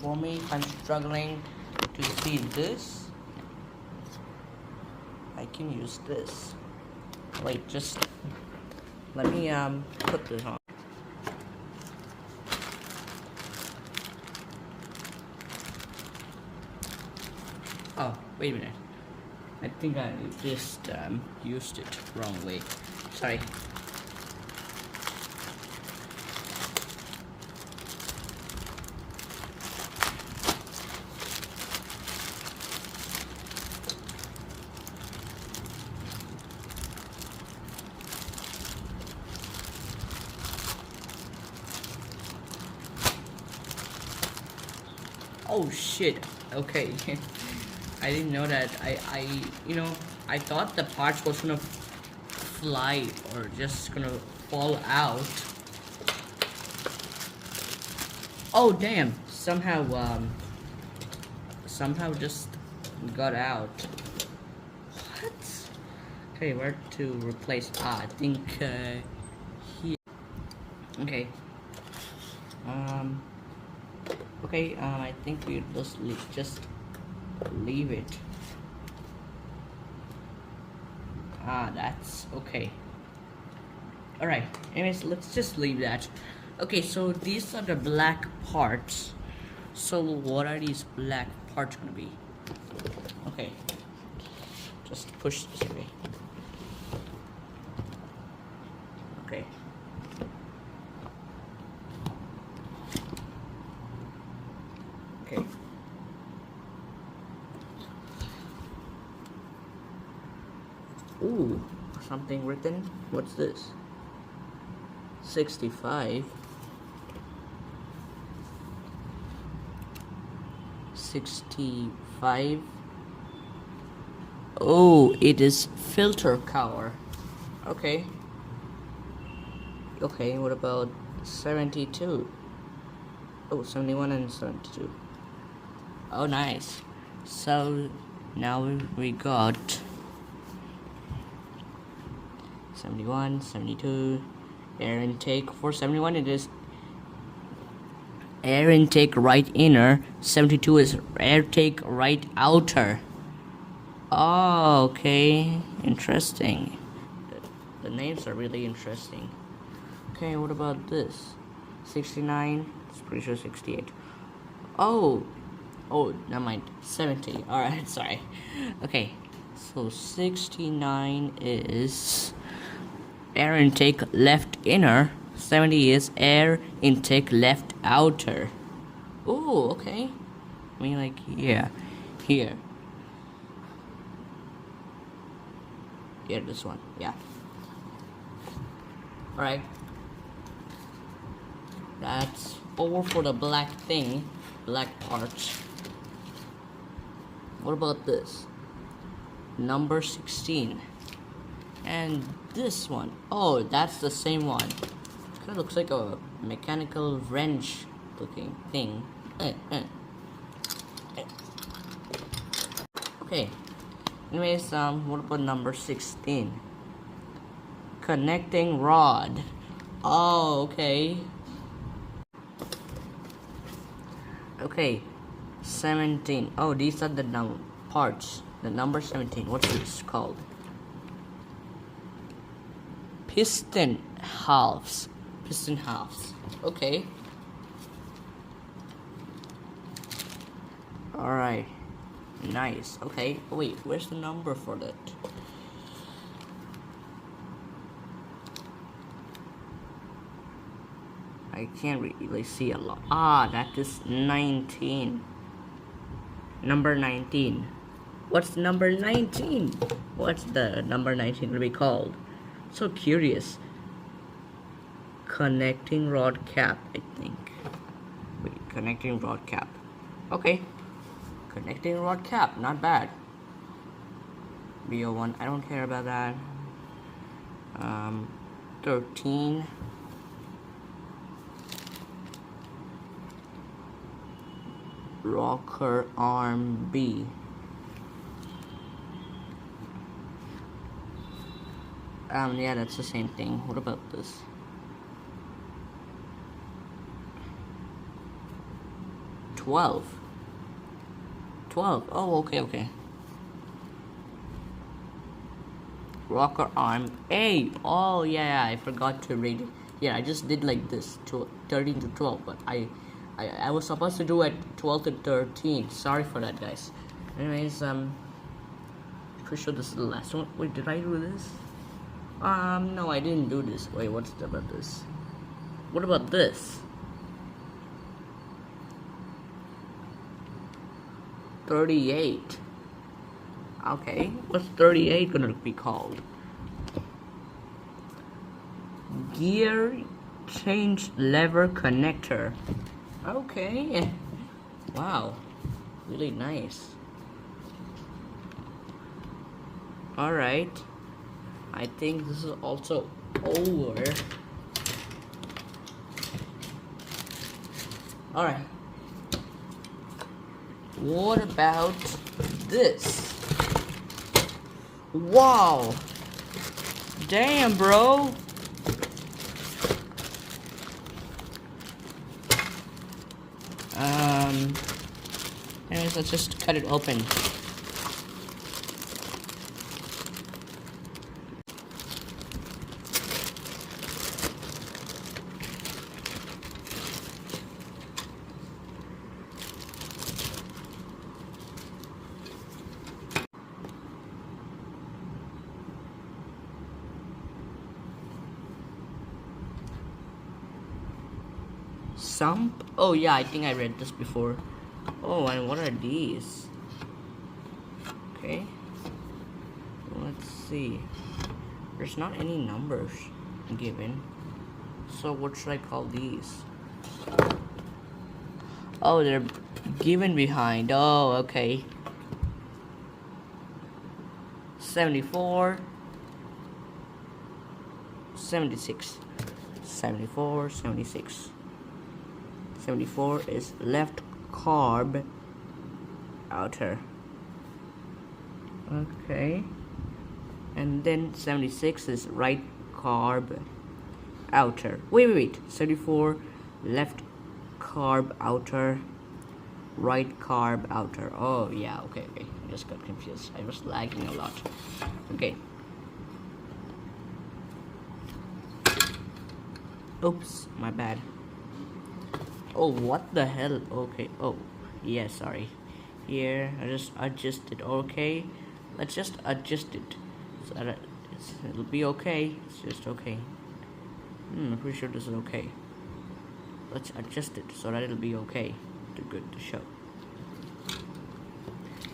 for me. I'm struggling to see this. I can use this. Wait, just let me put this on. Oh, wait a minute. I think I just used it wrong way. Sorry. Oh shit. Okay. I didn't know that. I thought the parts was gonna fly or just gonna fall out. Oh damn! Somehow just got out. What? Okay, where to replace? I think here. Okay. Okay. I think we just leave it. That's okay. Alright, anyways, let's just leave that. Okay, so these are the black parts. So what are these black parts gonna be? Okay, just push this away. Okay. Okay. Ooh, something written. What's this? 65. 65. Oh, it is filter cover. Okay. Okay, what about 72? Oh, 71 and 72. Oh, nice. So now we got 71, 72. Air intake. For 71 it is air intake right inner. 72 is air take right outer. Oh, okay. Interesting. The names are really interesting. Okay, what about this? 69. It's pretty sure 68. Oh, never mind. 70. Alright, sorry. Okay, so 69 is air intake left inner. 70 is air intake left outer. Oh, okay. I mean, like, yeah, here. Yeah, this one. Yeah. Alright. That's all for the black thing. Black parts. What about this? Number 16. And this one. Oh, that's the same one. Kind of looks like a mechanical wrench looking thing. Okay. Anyways, what about number 16? Connecting rod. Oh, okay. Okay. 17. Oh, these are the parts. The number 17. What's this called? Piston halves. Piston halves. Okay. Alright. Nice. Okay. Wait, where's the number for that? I can't really see a lot. Ah, that is 19. Number 19. What's number 19? What's the number 19 gonna be called? So curious. Connecting rod cap, I think. Wait, connecting rod cap. Okay. Connecting rod cap, not bad. BO1, I don't care about that. 13. Rocker arm B. Yeah, that's the same thing. What about this? 12. 12. Oh, okay. Rocker arm A. Oh yeah, I forgot to read it. Yeah, I just did like this to 13 to 12, but I was supposed to do at 12 to 13. Sorry for that, guys. Anyways, pretty sure this is the last one. Wait, did I do this? No, I didn't do this. Wait, what's about this? What about this? 38. Okay, what's 38 gonna be called? Gear change lever connector. Okay. Wow. Really nice. Alright. I think this is also over. Alright. What about this? Wow. Damn, bro. Anyways, let's just cut it open. Sump? Oh yeah, I think I read this before. Oh, and what are these? Okay. Let's see. There's not any numbers given. So what should I call these? Oh, they're given behind. Oh, okay. 74. 76. 74, 76. 74 is left carb outer. Okay. And then 76 is right carb outer. Wait. 74 left carb outer, right carb outer. Oh yeah, okay. I just got confused. I was lagging a lot. Okay. Oops, my bad. Oh, what the hell? Okay. Oh, yeah, sorry. Here, I just adjust it. Okay, let's just adjust it so that it'll be okay. It's just okay. I'm pretty sure this is okay. Let's adjust it so that it'll be okay. To good to show.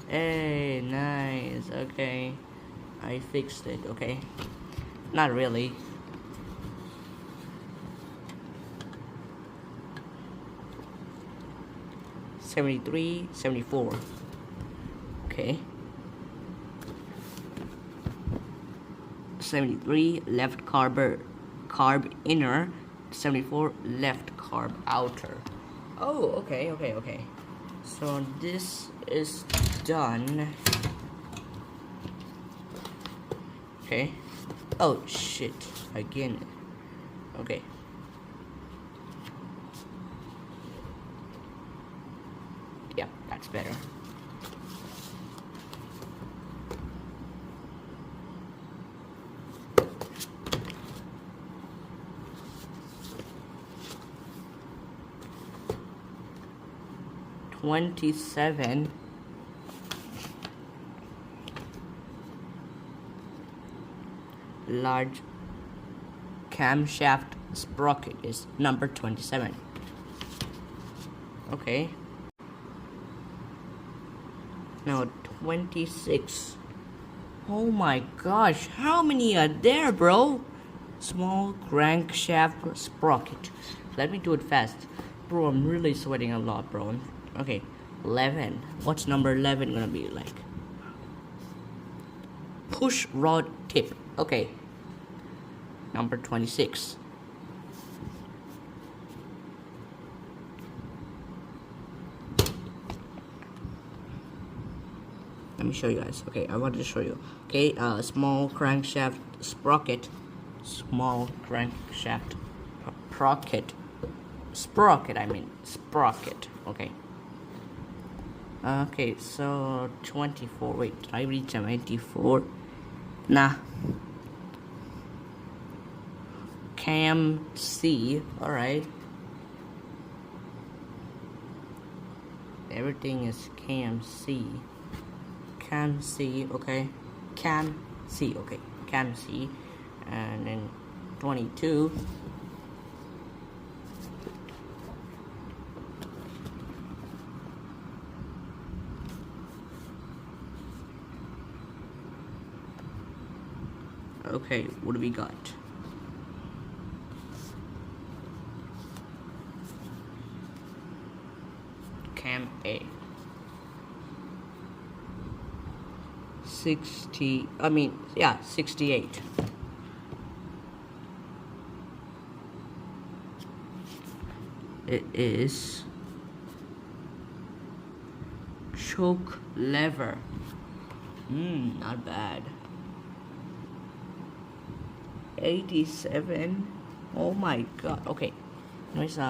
Hey, nice. Okay, I fixed it. Okay, not really. 73, 74. Okay. 73 left carb inner, 74 left carb outer. Oh, okay. So this is done. Okay. Oh shit. Again. Okay. Yep, that's better. $27. Large camshaft sprocket is number 27. Okay. Now 26. Oh my gosh, how many are there, bro? Small crankshaft sprocket. Let me do it fast. Bro, I'm really sweating a lot, bro. Okay, 11. What's number 11 gonna be like? Push rod tip. Okay. Number 26. Let me show you guys. Okay, I wanted to show you. Okay, small crankshaft sprocket. Small crankshaft sprocket. Sprocket, I mean. Sprocket. Okay. Okay, so 24. Wait, did I reach 94? Nah. Cam C. Alright. Everything is Cam C. Cam C, okay. Cam C, okay. Cam C. And then 22. Okay, what do we got? Cam A. 68. It is choke lever. Not bad. 87. Oh my god. Okay. There's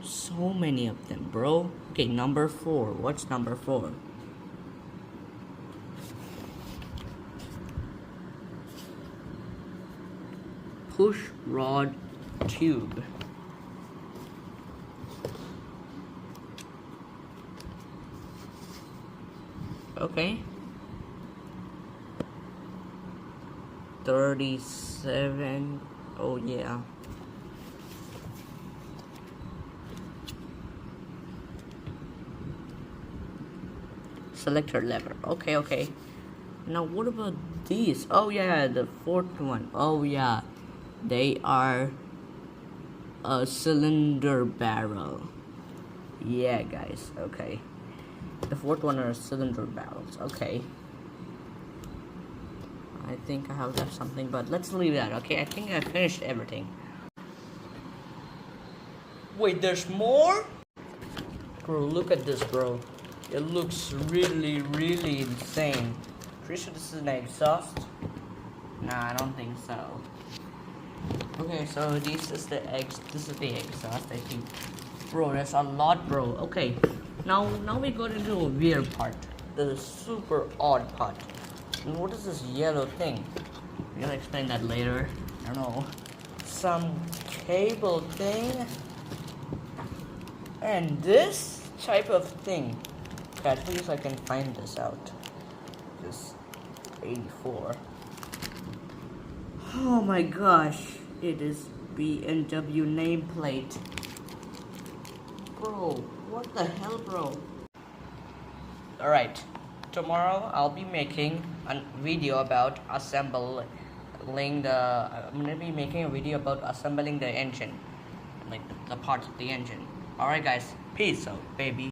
so many of them, bro. Okay, number 4. What's number 4? Push rod tube. Okay. 37. Oh yeah. Selector lever. Okay. Now what about these? Oh yeah, the 4th one. Oh yeah. They are a cylinder barrel. Yeah, guys. Okay. The 4th one are cylinder barrels. Okay. I think I have left something, but let's leave that. Okay, I think I finished everything. Wait, there's more? Bro, look at this, bro. It looks really, really insane. Pretty sure this is an exhaust. Nah, I don't think so. Okay, so this is the exhaust, I think. Bro, there's a lot, bro. Okay, now we got into a weird part. The super odd part. And what is this yellow thing? I'm gonna explain that later. I don't know. Some cable thing. And this type of thing. Okay, at least I can find this out. This 84. Oh my gosh. It is BMW nameplate. Bro, what the hell, bro? Alright. Tomorrow I'll be making a video about assembling I'm gonna be making a video about assembling the engine, like the parts of the engine. Alright guys, peace out, baby.